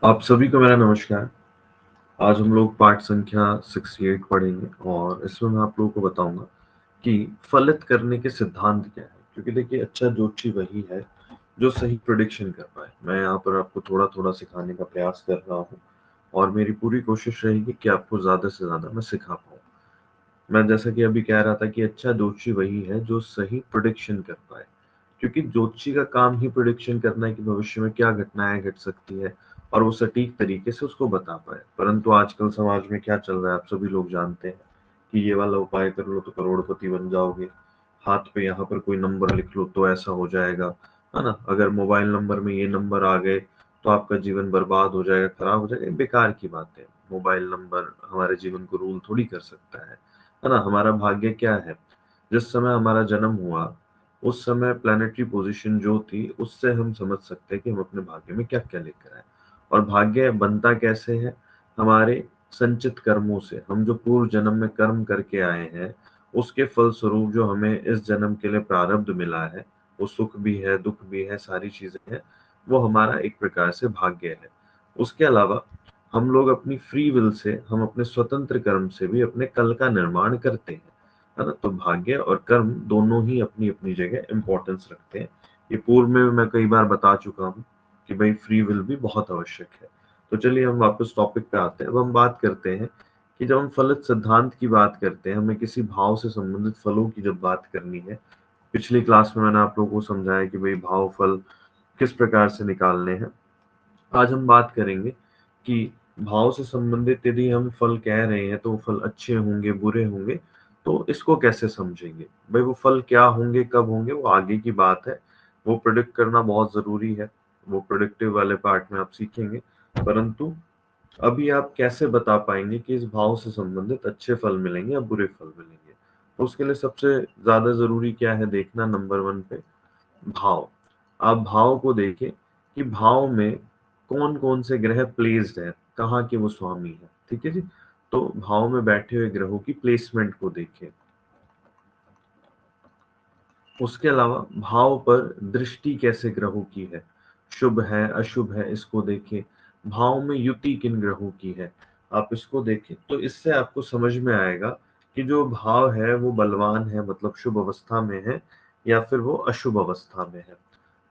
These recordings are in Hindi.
आप सभी को मेरा नमस्कार। आज हम लोग पाठ संख्या 68 पढ़ेंगे और इसमें मैं आप लोगों को बताऊंगा कि फलित करने के सिद्धांत क्या है। क्योंकि देखिए अच्छा ज्योतिषी वही है जो सही प्रेडिक्शन कर पाए। मैं यहाँ पर आपको थोड़ा थोड़ा सिखाने का प्रयास कर रहा हूँ और मेरी पूरी कोशिश रहेगी कि आपको ज्यादा से ज्यादा मैं सिखा पाऊँ। मैं जैसा कि अभी कह रहा था कि अच्छा ज्योतिषी वही है जो सही प्रेडिक्शन कर पाए, क्योंकि ज्योतिषी का काम ही प्रेडिक्शन करना है कि भविष्य में क्या घटनाएं घट सकती है और वो सटीक तरीके से उसको बता पाए। परंतु आजकल समाज में क्या चल रहा है आप सभी लोग जानते हैं कि ये वाला उपाय कर लो तो करोड़पति बन जाओगे, हाथ पे यहाँ पर कोई नंबर लिख लो तो ऐसा हो जाएगा, है ना। अगर मोबाइल नंबर में ये नंबर आ गए तो आपका जीवन बर्बाद हो जाएगा, खराब हो जाएगा। ये बेकार की बात है। मोबाइल नंबर हमारे जीवन को रूल थोड़ी कर सकता है ना। हमारा भाग्य क्या है, जिस समय हमारा जन्म हुआ उस समय प्लानिटरी पोजीशन जो थी उससे हम समझ सकते हैं कि हम अपने भाग्य में क्या क्या लेकर आए। और भाग्य बनता कैसे है, हमारे संचित कर्मों से। हम जो पूर्व जन्म में कर्म करके आए हैं उसके फलस्वरूप जो हमें इस जन्म के लिए प्रारब्ध मिला है, वो सुख भी है दुख भी है सारी चीजें हैं, वो हमारा एक प्रकार से भाग्य है। उसके अलावा हम लोग अपनी फ्री विल से, हम अपने स्वतंत्र कर्म से भी अपने कल का निर्माण करते हैं, है ना। तो भाग्य और कर्म दोनों ही अपनी अपनी जगह इंपॉर्टेंस रखते हैं। ये पूर्व में मैं कई बार बता चुका हूँ कि भाई फ्री विल भी बहुत आवश्यक है। तो चलिए हम वापस टॉपिक पे आते हैं। अब हम बात करते हैं कि जब हम फलित सिद्धांत की बात करते हैं, हमें किसी भाव से संबंधित फलों की जब बात करनी है। पिछली क्लास में मैंने आप लोगों को समझाया कि भाई भाव फल किस प्रकार से निकालने हैं। आज हम बात करेंगे कि भाव से संबंधित यदि हम फल कह रहे हैं तो वो फल अच्छे होंगे बुरे होंगे, तो इसको कैसे समझेंगे। भाई वो फल क्या होंगे कब होंगे वो आगे की बात है, वो प्रिडिक्ट करना बहुत जरूरी है। वो प्रोडक्टिव वाले पार्ट में आप सीखेंगे। परंतु अभी आप कैसे बता पाएंगे कि इस भाव से संबंधित अच्छे फल मिलेंगे या बुरे फल मिलेंगे। तो उसके लिए सबसे ज्यादा जरूरी क्या है देखना, नंबर वन पे भाव। आप भाव को देखें कि भाव में कौन कौन से ग्रह प्लेस्ड है, कहाँ के वो स्वामी है। ठीक है जी। तो भाव में बैठे हुए ग्रहों की प्लेसमेंट को देखें। उसके अलावा भाव पर दृष्टि कैसे ग्रहों की है, शुभ है अशुभ है, इसको देखें। भाव में युति किन ग्रहों की है, आप इसको देखें। तो इससे आपको समझ में आएगा कि जो भाव है वो बलवान है, मतलब शुभ अवस्था में है, या फिर वो अशुभ अवस्था में है।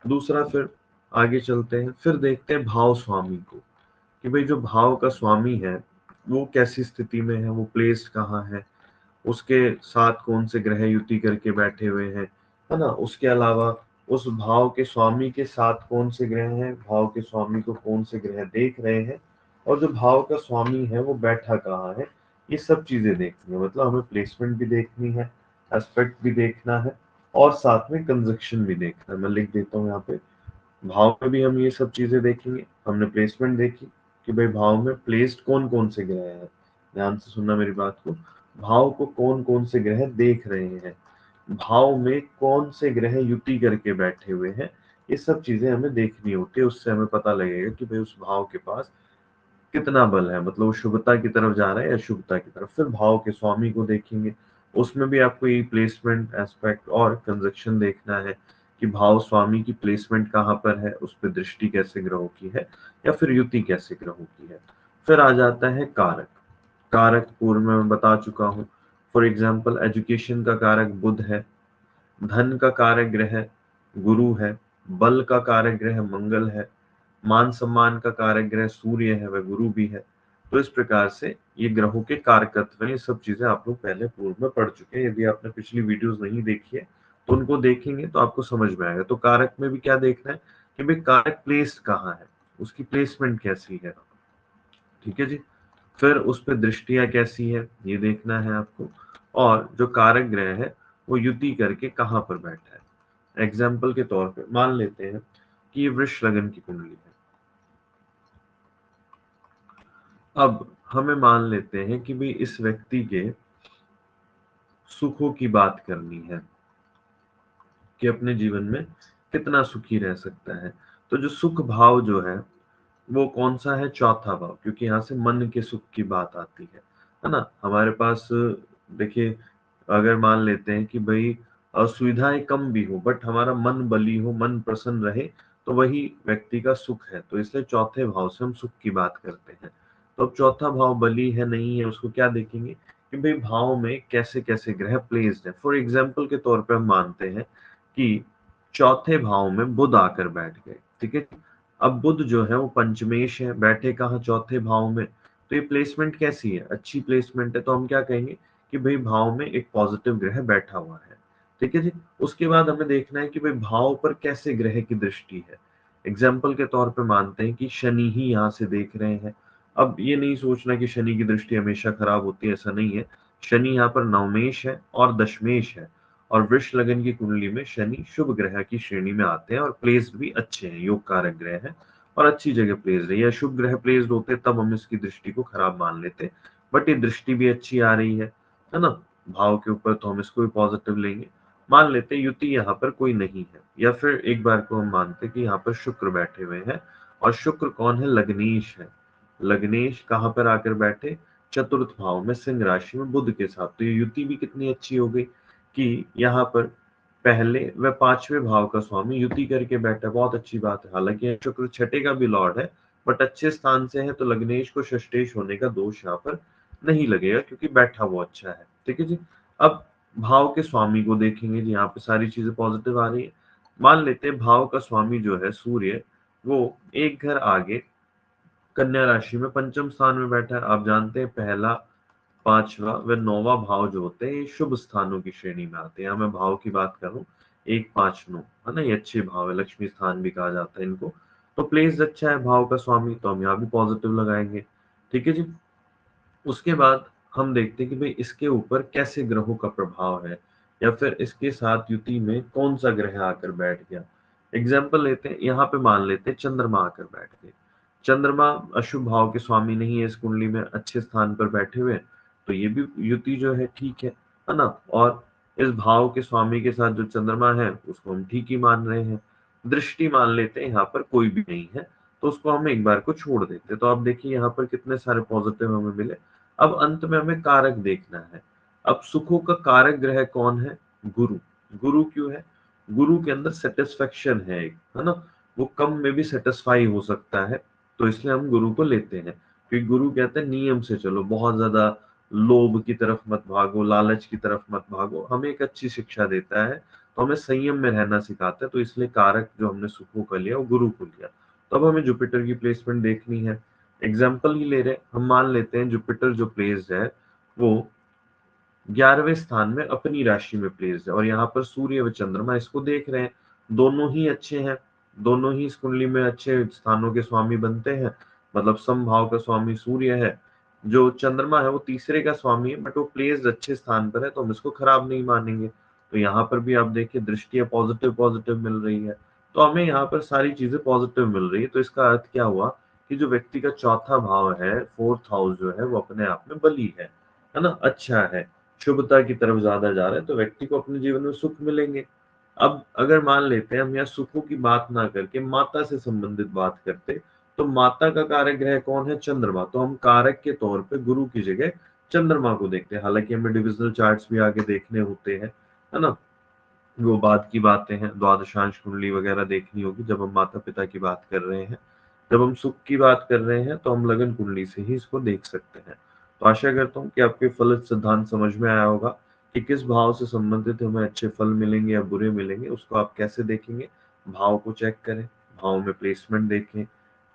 दूसरा, फिर आगे चलते हैं, फिर देखते हैं भाव स्वामी को कि भाई जो भाव का स्वामी है वो कैसी स्थिति में है, वो प्लेस्ड कहाँ है, उसके साथ कौन से ग्रह युति करके बैठे हुए हैं, है ना। उसके अलावा उस भाव के स्वामी के साथ कौन से ग्रह हैं, भाव के स्वामी को कौन से ग्रह देख रहे हैं, और जो भाव का स्वामी है वो बैठा कहाँ है। ये सब चीजें देखनी है, मतलब हमें प्लेसमेंट भी देखनी है, एस्पेक्ट भी देखना है, और साथ में कंजक्शन भी देखना है। मैं लिख देता हूँ यहाँ पे। भाव में भी हम ये सब चीजें देखेंगे। हमने प्लेसमेंट देखी कि भाई भाव में प्लेस्ड कौन कौन से ग्रह हैं, ध्यान से सुनना मेरी बात को। भाव को कौन कौन से ग्रह देख रहे हैं, भाव में कौन से ग्रह युति करके बैठे हुए हैं, ये सब चीजें हमें देखनी होती है। उससे हमें पता लगेगा कि भाई उस भाव के पास कितना बल है, मतलब वो शुभता की तरफ जा रहा है या शुभता की तरफ। फिर भाव के स्वामी को देखेंगे, उसमें भी आपको ये प्लेसमेंट एस्पेक्ट और कंजक्शन देखना है कि भाव स्वामी की प्लेसमेंट कहाँ पर है, उस पर दृष्टि कैसे ग्रहों की है, या फिर युति कैसे ग्रहों की है। फिर आ जाता है कारक। कारक पूर्व में मैं बता चुका हूँ। फॉर एग्जाम्पल एजुकेशन का कारक बुध है, धन का कारक ग्रह गुरु है, बल का कारक ग्रह मंगल है, मान सम्मान का कारक ग्रह सूर्य है, वह गुरु भी है। तो इस प्रकार से ये ग्रहों के कारकत्व हैं। ये सब चीजें आप लोग पहले पूर्व में पढ़ चुके हैं। यदि आपने पिछली वीडियोस नहीं देखी है तो उनको देखेंगे तो आपको समझ में आएगा। तो कारक में भी क्या देखना है कि भाई कारक प्लेस्ड कहाँ है, उसकी प्लेसमेंट कैसी है। ठीक है जी। फिर उस पर दृष्टियां कैसी है ये देखना है आपको, और जो कारक ग्रह है वो युति करके कहाँ पर बैठा है। एग्जाम्पल के तौर पे मान लेते हैं कि ये वृष लगन की कुंडली है। अब हमें मान लेते हैं कि भाई इस व्यक्ति के सुखों की बात करनी है कि अपने जीवन में कितना सुखी रह सकता है। तो जो सुख भाव जो है वो कौन सा है, चौथा भाव, क्योंकि यहाँ से मन के सुख की बात आती है ना। हमारे पास देखिए, अगर मान लेते हैं कि भाई सुविधाएं कम भी हो बट हमारा मन बली हो, मन प्रसन्न रहे, तो वही व्यक्ति का सुख है, तो इसलिए चौथे भाव से हम सुख की बात करते हैं। तो अब चौथा भाव बली है नहीं है, उसको क्या देखेंगे कि भाई भाव में कैसे कैसे ग्रह प्लेस्ड है। फॉर एग्जाम्पल के तौर पे हम मानते हैं कि चौथे भाव में बुध आकर बैठ गए, ठीक है। अब बुध जो है वो पंचमेश है, बैठे कहाँ, चौथे भाव में। तो ये प्लेसमेंट कैसी है, अच्छी प्लेसमेंट है, तो हम क्या कहेंगे कि भाई भाव में एक पॉजिटिव ग्रह बैठा हुआ है, ठीक है जी। उसके बाद हमें देखना है कि भाई भाव पर कैसे ग्रह की दृष्टि है। एग्जाम्पल के तौर पे मानते हैं कि शनि ही यहाँ से देख रहे हैं। अब ये नहीं सोचना कि शनि की दृष्टि हमेशा खराब होती है, ऐसा नहीं है। शनि यहाँ पर नवमेश है और दशमेश है, और वृष लगन की कुंडली में शनि शुभ ग्रह की श्रेणी में आते हैं और प्लेस्ड भी अच्छे हैं, योग कारक ग्रह है और अच्छी जगह प्लेस्ड है। या शुभ ग्रह प्लेस्ड होते तब हम इसकी दृष्टि को खराब मान लेते, बट ये दृष्टि भी अच्छी आ रही है ना, भाव के ऊपर, तो हम इसको भी पॉजिटिव लेंगे। मान लेते युति यहाँ पर कोई नहीं है, या फिर एक बार को हम मानते कि यहाँ पर शुक्र बैठे हुए हैं, और शुक्र कौन है, लग्नेश है। लग्नेश कहाँ पर आकर बैठे, चतुर्थ भाव में सिंह राशि में बुध के साथ। तो ये युति भी कितनी अच्छी हो गई कि यहाँ पर पहले व पांचवें भाव का स्वामी युति करके बैठा, बहुत अच्छी बात है। हालांकि शुक्र छठे का भी लॉर्ड है, बट अच्छे स्थान से है, तो लग्नेश को षष्ठेश होने का दोष यहाँ पर नहीं लगेगा, क्योंकि बैठा वो अच्छा है, ठीक है जी। अब भाव के स्वामी को देखेंगे जी, यहाँ पे सारी चीजें पॉजिटिव आ रही है। मान लेते हैं भाव का स्वामी जो है सूर्य, वो एक घर आगे कन्या राशि में पंचम स्थान में बैठा है। आप जानते हैं पहला, पांचवा व नौवां भाव जो होते हैं ये शुभ स्थानों की श्रेणी में आते हैं। यहाँ मैं भाव की बात करूं, एक पांच नौ, है ना, ये अच्छे भाव है, लक्ष्मी स्थान भी कहा जाता है इनको। तो प्लेस अच्छा है भाव का स्वामी, तो हम यहाँ भी पॉजिटिव लगाएंगे, ठीक है जी। उसके बाद हम देखते हैं कि भाई इसके ऊपर कैसे ग्रहों का प्रभाव है, या फिर इसके साथ युति में कौन सा ग्रह आकर बैठ गया। एग्जाम्पल लेते हैं, यहाँ पे मान लेते हैं चंद्रमा आकर बैठ गए। चंद्रमा अशुभ भाव के स्वामी नहीं है, इस कुंडली में अच्छे स्थान पर बैठे हुए हैं, तो ये भी युति जो है ठीक है ना। और इस भाव के स्वामी के साथ जो चंद्रमा है उसको हम ठीक ही मान रहे हैं। दृष्टि मान लेते हैं, यहाँ पर कोई भी नहीं है, तो उसको हम एक बार को छोड़ देते हैं। तो आप देखिए यहाँ पर कितने सारे पॉजिटिव हमें मिले। अब अंत में हमें कारक देखना है। अब सुखों का कारक ग्रह कौन है, गुरु। गुरु क्यों है, गुरु के अंदर सेटिस्फेक्शन है एक, है ना, वो कम में भी सेटिस्फाई हो सकता है, तो इसलिए हम गुरु को लेते हैं। क्योंकि गुरु कहते हैं नियम से चलो, बहुत ज्यादा लोभ की तरफ मत भागो, लालच की तरफ मत भागो, हमें एक अच्छी शिक्षा देता है, तो हमें संयम में रहना सिखाता है। तो इसलिए कारक जो हमने सुखों का लिया वो गुरु को लिया। तो अब हमें जुपिटर की प्लेसमेंट देखनी है। एग्जाम्पल ही ले रहे, हम मान लेते हैं जुपिटर जो प्लेस्ड है वो 11वें स्थान में अपनी राशि में प्लेस्ड है, और यहाँ पर सूर्य व चंद्रमा इसको देख रहे हैं, दोनों ही अच्छे हैं, दोनों ही इस कुंडली में अच्छे स्थानों के स्वामी बनते हैं। मतलब समभाव का स्वामी सूर्य है, जो चंद्रमा है वो तीसरे का स्वामी है, बट वो प्लेस्ड अच्छे स्थान पर है, तो हम इसको खराब नहीं मानेंगे। तो यहाँ पर भी आप देखिए दृष्टियां पॉजिटिव पॉजिटिव मिल रही है, तो हमें यहाँ पर सारी चीजें पॉजिटिव मिल रही है। तो इसका अर्थ क्या हुआ कि जो व्यक्ति का चौथा भाव है, फोर्थ हाउस जो है, वो अपने आप में बली है ना, अच्छा है, शुभता की तरफ ज्यादा जा रहा है, तो व्यक्ति को अपने जीवन में सुख मिलेंगे। अब अगर मान लेते हैं हम यहाँ सुखों की बात ना करके माता से संबंधित बात करते, तो माता का कारक ग्रह कौन है, चंद्रमा, तो हम कारक के तौर पे गुरु की जगह चंद्रमा को देखते हैं। हालांकि हमें डिविजनल चार्ट्स भी आगे देखने होते हैं, है ना, वो बाद की बातें हैं, द्वादशांश कुंडली वगैरह देखनी होगी जब हम माता पिता की बात कर रहे हैं। जब हम सुख की बात कर रहे हैं तो हम लगन कुंडली से ही इसको देख सकते हैं। तो आशा करता हूँ कि आपके फलित सिद्धांत समझ में आया होगा कि किस भाव से संबंधित हमें अच्छे फल मिलेंगे या बुरे मिलेंगे, उसको आप कैसे देखेंगे। भाव को चेक करें, भाव में प्लेसमेंट देखें,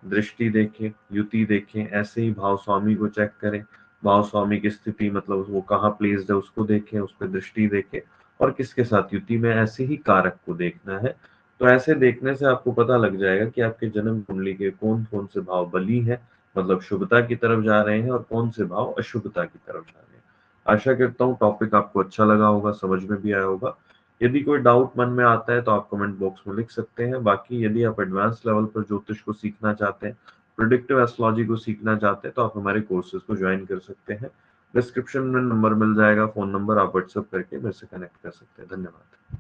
दृष्टि देखें, युति देखें, ऐसे ही भाव स्वामी को चेक करें, भाव स्वामी की स्थिति मतलब वो कहाँ प्लेस्ड है उसको देखें, उस पर दृष्टि देखें, और किसके साथ युति में, ऐसे ही कारक को देखना है। तो ऐसे देखने से आपको पता लग जाएगा कि आपके जन्म कुंडली के कौन कौन से भाव बली है, मतलब शुभता की तरफ जा रहे हैं, और कौन से भाव अशुभता की तरफ जा रहे हैं। आशा करता हूँ टॉपिक आपको अच्छा लगा होगा, समझ में भी आया होगा। यदि कोई डाउट मन में आता है तो आप कमेंट बॉक्स में लिख सकते हैं। बाकी यदि आप एडवांस लेवल पर ज्योतिष को सीखना चाहते हैं, प्रिडिक्टिव एस्ट्रोलॉजी को सीखना चाहते हैं, तो आप हमारे कोर्सेज को ज्वाइन कर सकते हैं। डिस्क्रिप्शन में नंबर मिल जाएगा, फोन नंबर, आप व्हाट्सएप करके मेरे से कनेक्ट कर सकते हैं। धन्यवाद।